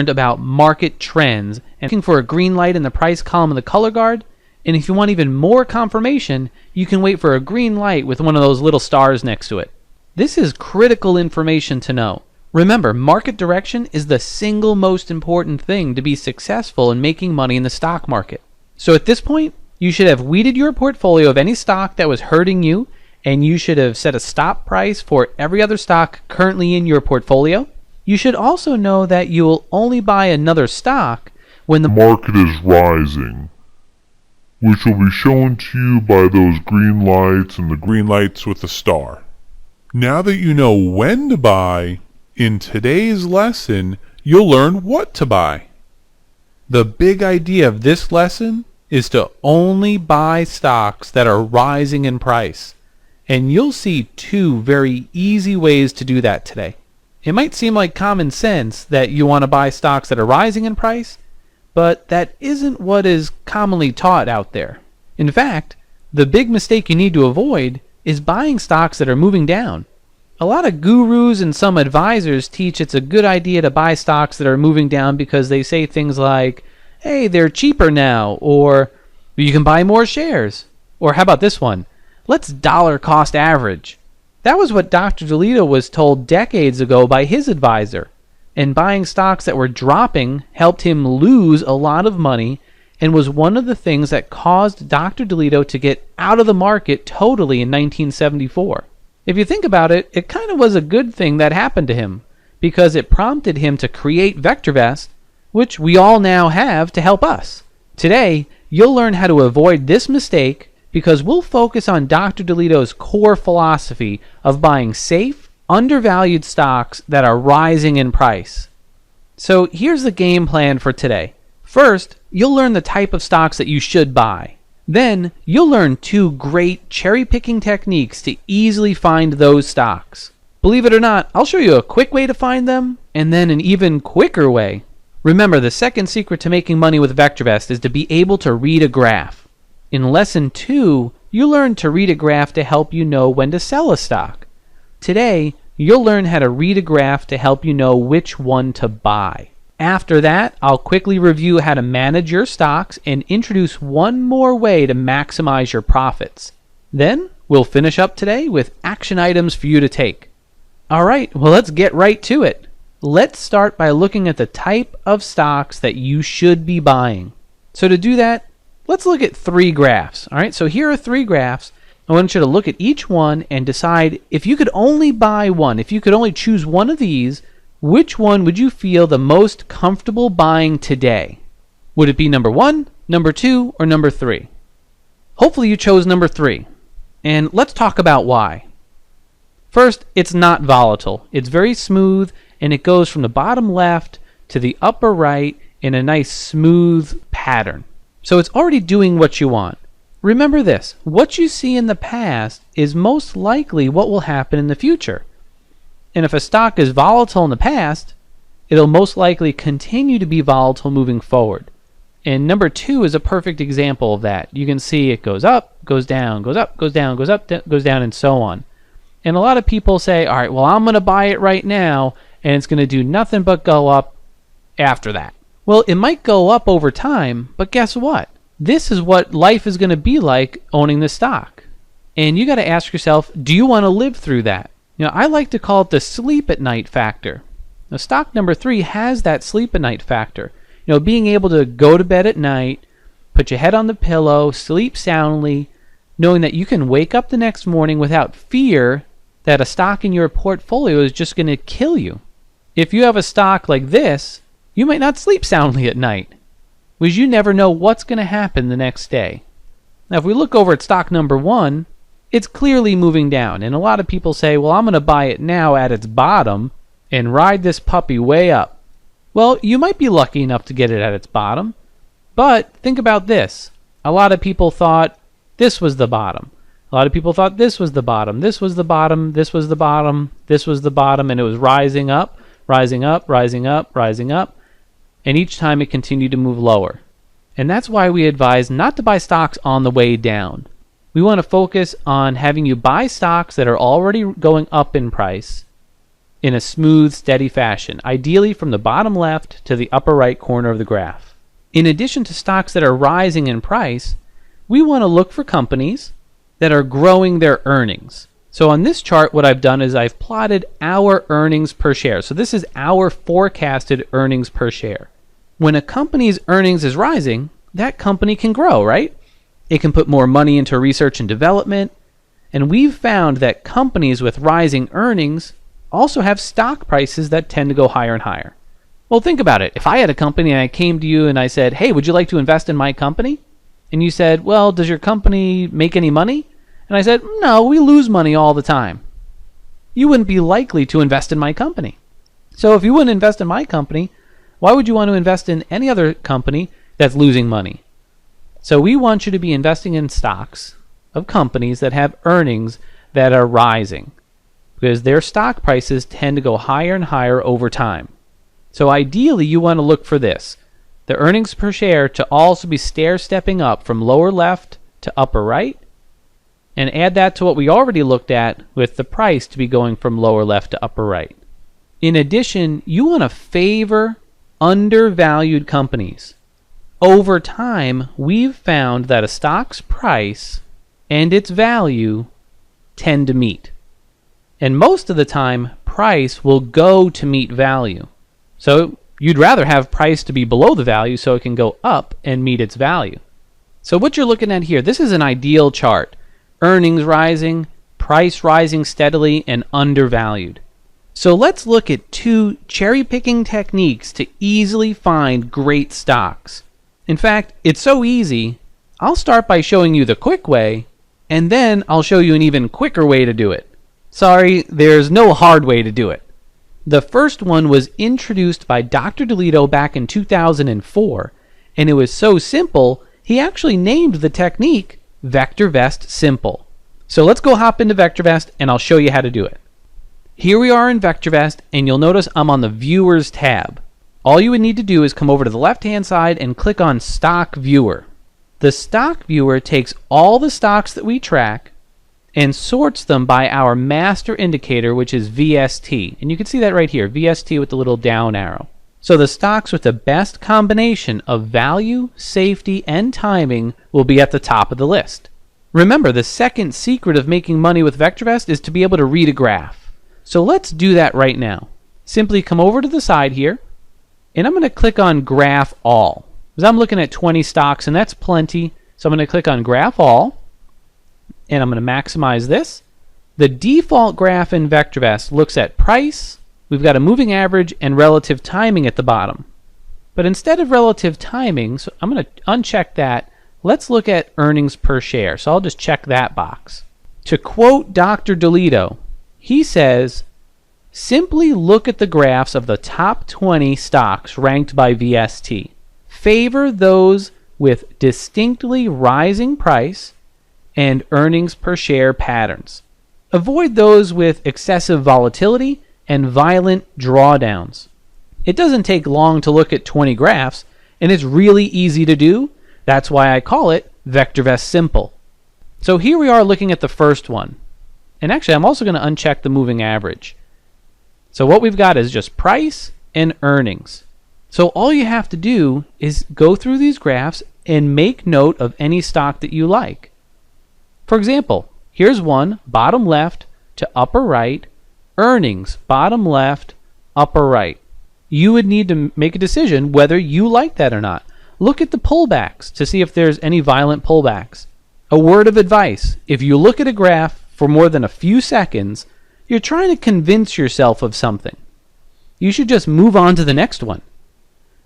learned about market trends and looking for a green light in the price column of the color guard. And if you want even more confirmation, you can wait for a green light with one of those little stars next to it. This is critical information to know. Remember, market direction is the single most important thing to be successful in making money in the stock market. So at this point, you should have weeded your portfolio of any stock that was hurting you, and you should have set a stop price for every other stock currently in your portfolio. You should also know that you will only buy another stock when the market is rising, which will be shown to you by those green lights and the green lights with the star. Now that you know when to buy, in today's lesson, you'll learn what to buy. The big idea of this lesson is to only buy stocks that are rising in price. And you'll see two very easy ways to do that today. It might seem like common sense that you want to buy stocks that are rising in price, but that isn't what is commonly taught out there. In fact, the big mistake you need to avoid is buying stocks that are moving down. A lot of gurus and some advisors teach it's a good idea to buy stocks that are moving down because they say things like, hey, they're cheaper now, or you can buy more shares, or how about this one? Let's dollar cost average. That was what Dr. DeLito was told decades ago by his advisor, and buying stocks that were dropping helped him lose a lot of money and was one of the things that caused Dr. DeLito to get out of the market totally in 1974. If you think about it, it kind of was a good thing that happened to him, because it prompted him to create VectorVest, which we all now have to help us. Today, you'll learn how to avoid this mistake because we'll focus on Dr. DeLito's core philosophy of buying safe, undervalued stocks that are rising in price. So here's the game plan for today. First, you'll learn the type of stocks that you should buy. Then, you'll learn two great cherry-picking techniques to easily find those stocks. Believe it or not, I'll show you a quick way to find them, and then an even quicker way. Remember, the second secret to making money with VectorVest is to be able to read a graph. In Lesson 2, you learn to read a graph to help you know when to sell a stock. Today, you'll learn how to read a graph to help you know which one to buy. After that, I'll quickly review how to manage your stocks and introduce one more way to maximize your profits. Then, we'll finish up today with action items for you to take. Alright, well let's get right to it. Let's start by looking at the type of stocks that you should be buying. So to do that, let's look at three graphs. Alright, so here are three graphs. I want you to look at each one and decide if you could only buy one, if you could only choose one of these, which one would you feel the most comfortable buying today? Would it be number 1, number 2, or number 3? Hopefully you chose number 3. And let's talk about why. First, it's not volatile. It's very smooth, and it goes from the bottom left to the upper right in a nice smooth pattern. So it's already doing what you want. Remember this, what you see in the past is most likely what will happen in the future. And if a stock is volatile in the past, it'll most likely continue to be volatile moving forward. And number 2 is a perfect example of that. You can see it goes up, goes down, goes up, goes down, goes up, goes down, and so on. And a lot of people say, all right, well, I'm going to buy it right now, and it's going to do nothing but go up after that. Well, it might go up over time, but guess what? This is what life is going to be like owning this stock. And you got to ask yourself, do you want to live through that? You know, I like to call it the sleep at night factor. Now, stock number 3 has that sleep at night factor. You know, being able to go to bed at night, put your head on the pillow, sleep soundly, knowing that you can wake up the next morning without fear that a stock in your portfolio is just going to kill you. If you have a stock like this, you might not sleep soundly at night, because you never know what's going to happen the next day. Now, if we look over at stock number 1, it's clearly moving down, and a lot of people say, well, I'm going to buy it now at its bottom and ride this puppy way up. Well, you might be lucky enough to get it at its bottom, but think about this. A lot of people thought this was the bottom. A lot of people thought this was the bottom, this was the bottom, this was the bottom, this was the bottom, and it was rising up, rising up, rising up, rising up, and each time it continued to move lower. And that's why we advise not to buy stocks on the way down. We want to focus on having you buy stocks that are already going up in price, in a smooth, steady fashion, ideally from the bottom left to the upper right corner of the graph. In addition to stocks that are rising in price, we want to look for companies that are growing their earnings. So on this chart, what I've done is I've plotted our earnings per share. So this is our forecasted earnings per share. When a company's earnings is rising, that company can grow, right? It can put more money into research and development. And we've found that companies with rising earnings also have stock prices that tend to go higher and higher. Well, think about it. If I had a company and I came to you and I said, hey, would you like to invest in my company? And you said, well, does your company make any money? And I said, no, we lose money all the time. You wouldn't be likely to invest in my company. So if you wouldn't invest in my company, why would you want to invest in any other company that's losing money? So we want you to be investing in stocks of companies that have earnings that are rising, because their stock prices tend to go higher and higher over time. So ideally, you want to look for this: the earnings per share to also be stair-stepping up from lower left to upper right, and add that to what we already looked at with the price to be going from lower left to upper right. In addition, you want to favor undervalued companies. Over time, we've found that a stock's price and its value tend to meet. And most of the time, price will go to meet value. So you'd rather have price to be below the value so it can go up and meet its value. So what you're looking at here, this is an ideal chart. Earnings rising, price rising steadily, and undervalued. So let's look at 2 cherry-picking techniques to easily find great stocks. In fact, it's so easy, I'll start by showing you the quick way, and then I'll show you an even quicker way to do it. Sorry, there's no hard way to do it. The first one was introduced by Dr. DeLito back in 2004, and it was so simple, he actually named the technique VectorVest Simple. So let's go hop into VectorVest and I'll show you how to do it. Here we are in VectorVest, and you'll notice I'm on the Viewers tab. All you would need to do is come over to the left-hand side and click on Stock Viewer. The Stock Viewer takes all the stocks that we track and sorts them by our master indicator, which is VST. And you can see that right here, VST with the little down arrow. So the stocks with the best combination of value, safety, and timing will be at the top of the list. Remember, the second secret of making money with VectorVest is to be able to read a graph. So let's do that right now. Simply come over to the side here, and I'm going to click on Graph All, because I'm looking at 20 stocks, and that's plenty. So I'm going to click on Graph All, and I'm going to maximize this. The default graph in VectorVest looks at price. We've got a moving average and relative timing at the bottom. But instead of relative timing, so I'm going to uncheck that. Let's look at earnings per share. So I'll just check that box. To quote Dr. DeLito, he says, simply look at the graphs of the top 20 stocks ranked by VST. Favor those with distinctly rising price and earnings per share patterns. Avoid those with excessive volatility and violent drawdowns. It doesn't take long to look at 20 graphs, and it's really easy to do. That's why I call it VectorVest Simple. So here we are looking at the first one. And actually, I'm also going to uncheck the moving average. So what we've got is just price and earnings. So all you have to do is go through these graphs and make note of any stock that you like. For example, here's one, bottom left to upper right, earnings, bottom left, upper right. You would need to make a decision whether you like that or not. Look at the pullbacks to see if there's any violent pullbacks. A word of advice: if you look at a graph for more than a few seconds, you're trying to convince yourself of something. You should just move on to the next one.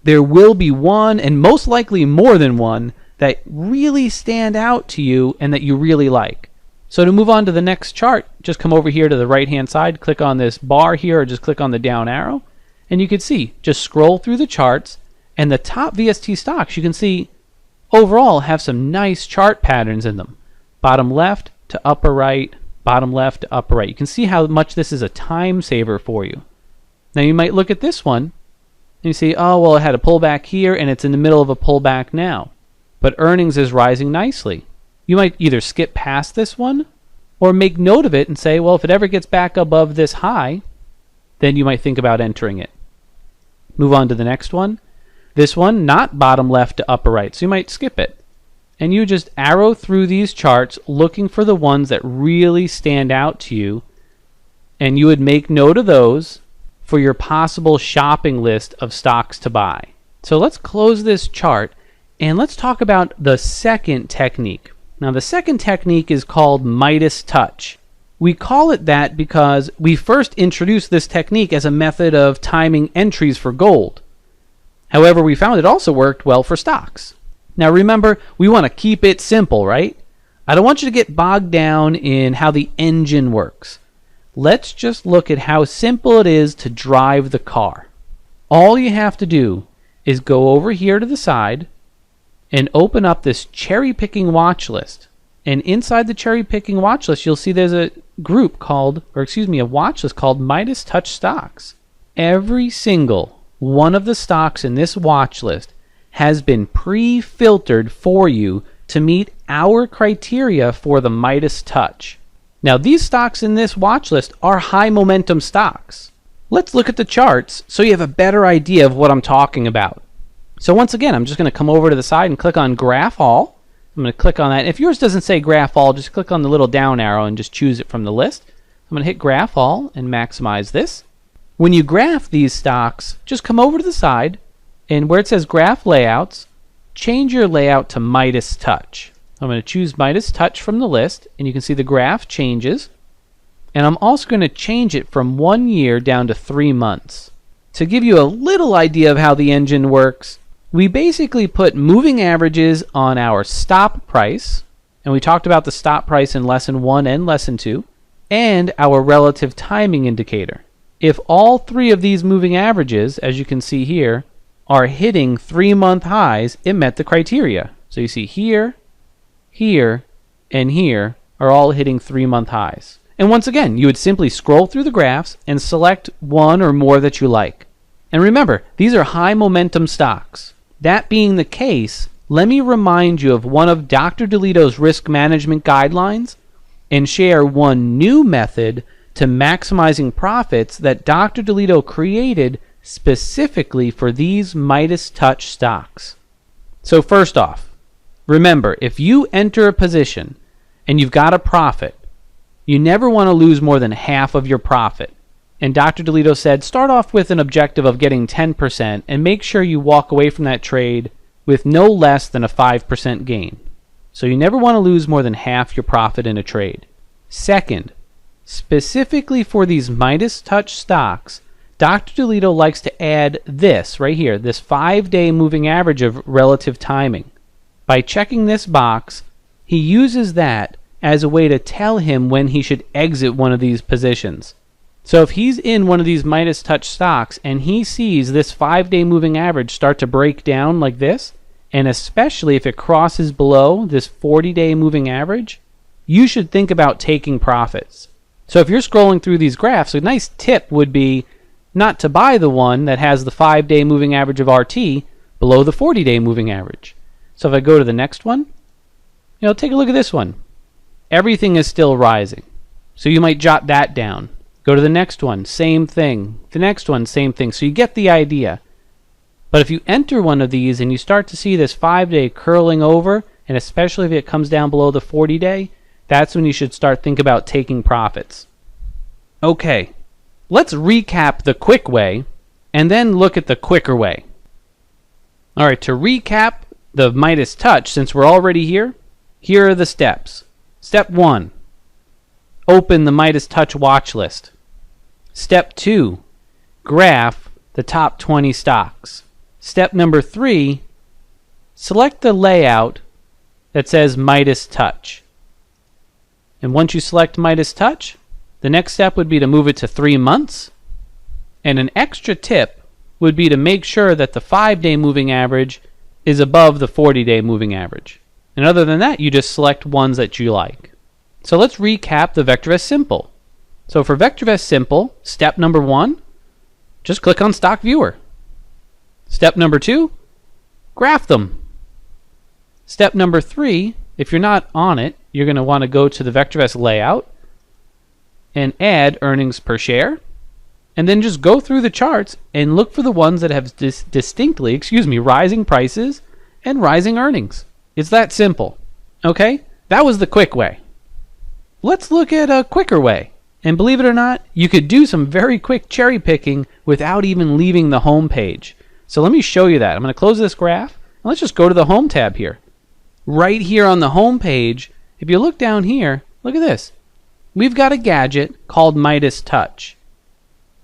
There will be one, and most likely more than one, that really stand out to you and that you really like. So to move on to the next chart, just come over here to the right-hand side, click on this bar here, or just click on the down arrow, and you can see, just scroll through the charts, and the top VST stocks, you can see, overall have some nice chart patterns in them. Bottom left to upper right, bottom left to upper right. You can see how much this is a time saver for you. Now you might look at this one, and you see, oh, well, it had a pullback here, and it's in the middle of a pullback now. But earnings is rising nicely. You might either skip past this one or make note of it and say, well, if it ever gets back above this high, then you might think about entering it. Move on to the next one. This one, not bottom left to upper right, so you might skip it. And you just arrow through these charts looking for the ones that really stand out to you, and you would make note of those for your possible shopping list of stocks to buy. So let's close this chart and let's talk about the second technique. Now the second technique is called Midas touch. We call it that because we first introduced this technique as a method of timing entries for gold. However, we found it also worked well for stocks. Now remember, we want to keep it simple, right? I don't want you to get bogged down in how the engine works. Let's just look at how simple it is to drive the car. All you have to do is go over here to the side and open up this cherry picking watch list. And inside the cherry picking watch list, you'll see there's a watch list called Midas Touch stocks. Every single one of the stocks in this watch list has been pre-filtered for you to meet our criteria for the Midas touch. Now these stocks in this watch list are high momentum stocks. Let's look at the charts so you have a better idea of what I'm talking about. So once again, I'm just going to come over to the side and click on Graph All. I'm going to click on that. If yours doesn't say Graph All, just click on the little down arrow and just choose it from the list. I'm going to hit Graph All and maximize this. When you graph these stocks, just come over to the side, and where it says Graph Layouts, change your layout to Midas Touch. I'm going to choose Midas Touch from the list, and you can see the graph changes. And I'm also going to change it from 1 year down to 3 months. To give you a little idea of how the engine works, we basically put moving averages on our stop price, and we talked about the stop price in Lesson 1 and Lesson 2, and our relative timing indicator. If all three of these moving averages, as you can see here, are hitting 3-month highs, it met the criteria. So you see here, here, and here are all hitting 3-month highs. And once again, you would simply scroll through the graphs and select one or more that you like. And remember, these are high momentum stocks. That being the case, let me remind you of one of Dr. DeLito's risk management guidelines and share one new method to maximizing profits that Dr. DeLito created specifically for these Midas touch stocks. So first off, remember, if you enter a position and you've got a profit, you never want to lose more than half of your profit. And Dr. DeLito said, start off with an objective of getting 10% and make sure you walk away from that trade with no less than a 5% gain. So you never want to lose more than half your profit in a trade. Second, specifically for these Midas touch stocks, Dr. DeLito likes to add this right here, this 5-day moving average of relative timing. By checking this box, he uses that as a way to tell him when he should exit one of these positions. So if he's in one of these Midas touch stocks and he sees this 5-day moving average start to break down like this, and especially if it crosses below this 40-day moving average, you should think about taking profits. So if you're scrolling through these graphs, a nice tip would be not to buy the one that has the 5-day moving average of RT below the 40-day moving average. So if I go to the next one, take a look at this one. Everything is still rising. So you might jot that down. Go to the next one, same thing. The next one, same thing. So you get the idea. But if you enter one of these and you start to see this 5-day curling over, and especially if it comes down below the 40-day, that's when you should start thinking about taking profits. Okay, let's recap the quick way and then look at the quicker way. All right, to recap the Midas touch, since we're already here, here are the steps. Step 1, open the Midas touch watch list. Step 2, graph the top 20 stocks. Step number 3, select the layout that says Midas touch. And once you select Midas touch, the next step would be to move it to 3 months. And an extra tip would be to make sure that the 5-day moving average is above the 40-day moving average. And other than that, you just select ones that you like. So let's recap the VectorVest Simple. So for VectorVest Simple, step number 1, just click on Stock Viewer. Step number 2, graph them. Step number 3, if you're not on it, you're going to want to go to the VectorVest layout and add earnings per share. and then just go through the charts and look for the ones that have distinctly, rising prices and rising earnings. It's that simple. Okay? That was the quick way. Let's look at a quicker way. And believe it or not, you could do some very quick cherry picking without even leaving the home page. So let me show you that. I'm going to close this graph, and let's just go to the home tab here. Right here on the home page, if you look down here, look at this. We've got a gadget called Midas Touch.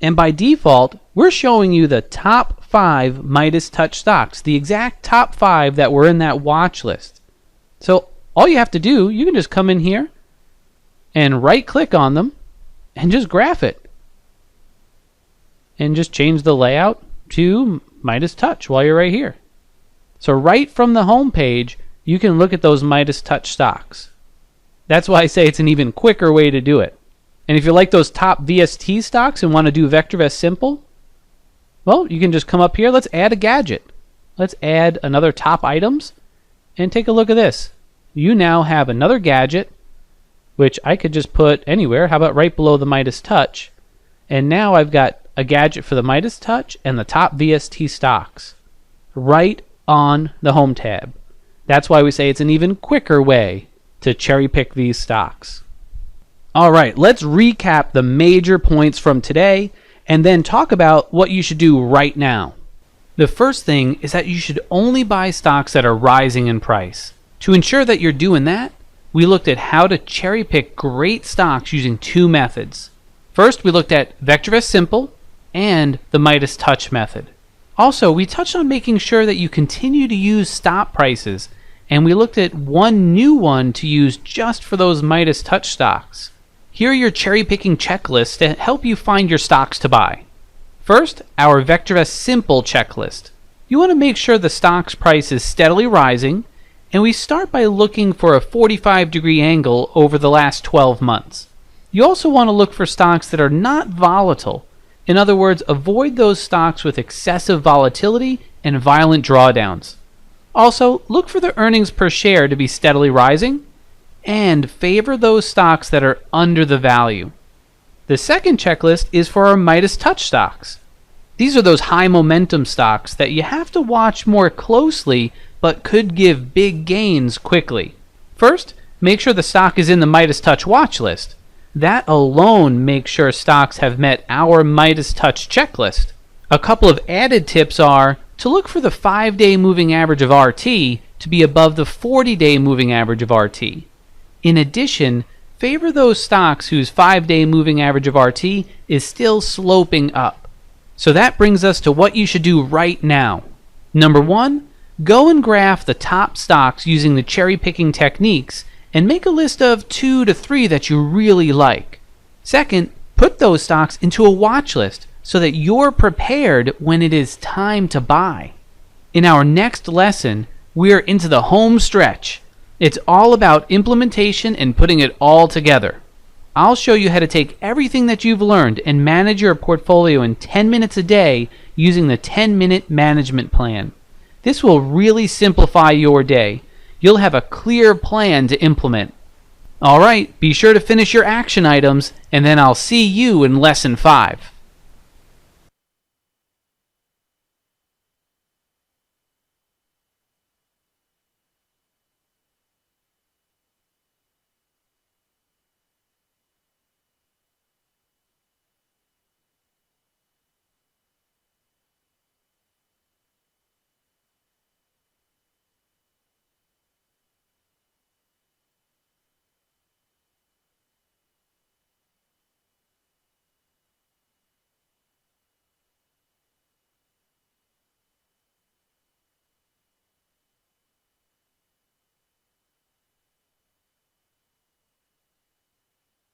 And by default, we're showing you the top 5 Midas Touch stocks, the exact top 5 that were in that watch list. So all you have to do, you can just come in here and right click on them and just graph it. And just change the layout to Midas Touch while you're right here. So right from the home page, you can look at those Midas Touch stocks. That's why I say it's an even quicker way to do it. And if you like those top VST stocks and want to do VectorVest Simple, well, you can just come up here. Let's add a gadget. Let's add another top items and take a look at this. You now have another gadget, which I could just put anywhere. How about right below the Midas Touch? And now I've got a gadget for the Midas Touch and the top VST stocks right on the home tab. That's why we say it's an even quicker way to cherry pick these stocks. All right, let's recap the major points from today and then talk about what you should do right now. The first thing is that you should only buy stocks that are rising in price. To ensure that you're doing that, we looked at how to cherry pick great stocks using 2 methods. First, we looked at VectorVest Simple and the Midas Touch method. Also, we touched on making sure that you continue to use stop prices, and we looked at one new one to use just for those Midas Touch stocks. Here are your cherry picking checklists to help you find your stocks to buy. First, our VectorVest Simple checklist. You want to make sure the stock's price is steadily rising, and we start by looking for a 45-degree angle over the last 12 months. You also want to look for stocks that are not volatile. In other words, avoid those stocks with excessive volatility and violent drawdowns. Also, look for the earnings per share to be steadily rising, and favor those stocks that are under the value. The second checklist is for our Midas Touch stocks. These are those high momentum stocks that you have to watch more closely but could give big gains quickly. First, make sure the stock is in the Midas Touch watch list. That alone makes sure stocks have met our Midas Touch checklist. A couple of added tips are to look for the 5-day moving average of RT to be above the 40-day moving average of RT. In addition, favor those stocks whose 5-day moving average of RT is still sloping up. So that brings us to what you should do right now. Number 1, go and graph the top stocks using the cherry picking techniques and make a list of 2 to 3 that you really like. Second, put those stocks into a watch list so that you're prepared when it is time to buy. In our next lesson, we're into the home stretch. It's all about implementation and putting it all together. I'll show you how to take everything that you've learned and manage your portfolio in 10 minutes a day using the 10-minute management plan. This will really simplify your day. You'll have a clear plan to implement. All right, be sure to finish your action items, and then I'll see you in Lesson 5.